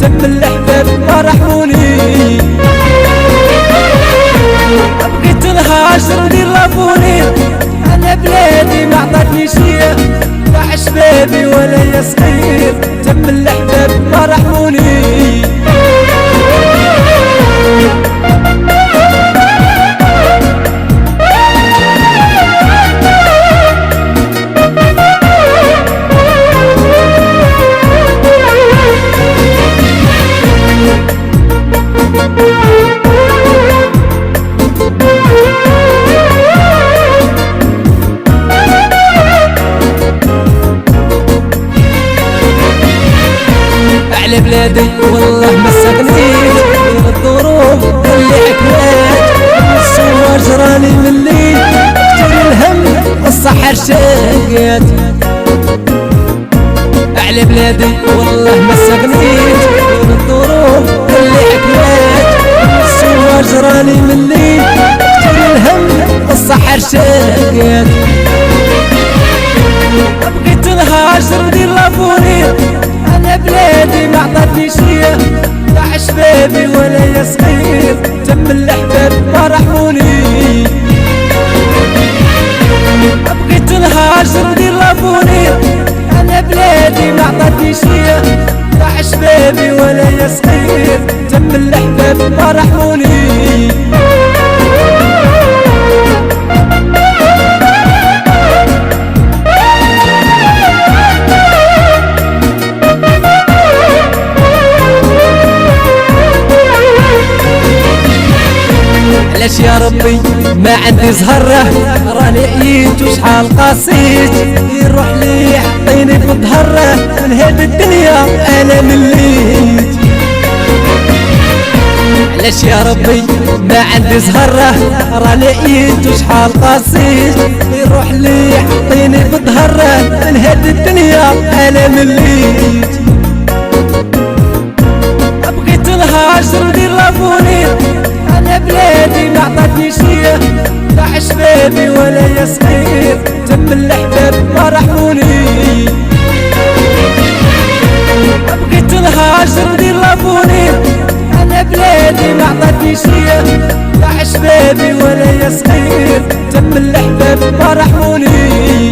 تم الأحباب ما رحموني. بقيت نهاجر ندير لابوني، أنا بلادي ما عطاتني شي، ضاع شبابي ولا يا صغير تم الأحباب ما رحموني. على بلادي والله ما استغنيت من الظروف اللي حكمات، الصور راني مليت كتير الهم الصحة رشاقات. على بلادي والله ما استغنيت من الظروف اللي حكمات، الصور راني مليت كتير الهم الصحة رشاقات. بقيت نهاجر ندير لابوني، أنا بلادي ما عطاتني شي، ضاع شبابي ولا يا صغير تم الأحباب ما رحموني. بقيت نهاجر ندير لابوني، أنا بلادي ما عطاتني شي، ضاع شبابي ولا يا صغير تم الأحباب ما رحموني. علاش يا ربي ما عندي زهرة، راني عييت وشحال قاسيت، يروح لي حطيني في ظهره من هاد الدنيا انا مليت. علاش يا ربي ما عندي زهرة، راني عييت وشحال قاسيت، يروح لي حطيني في ظهره من هاد الدنيا انا مليت. بقيت نهاجر ندير لابوني، أنا بلادي ما عطاتني شي، ضاع شبابي ولا يا صغير تم الأحباب ما رحموني. بقيت نهاجر ندير لابوني، أنا بلادي ما عطاتني شي، ضاع شبابي ولا يا صغير تم الأحباب ما رحموني.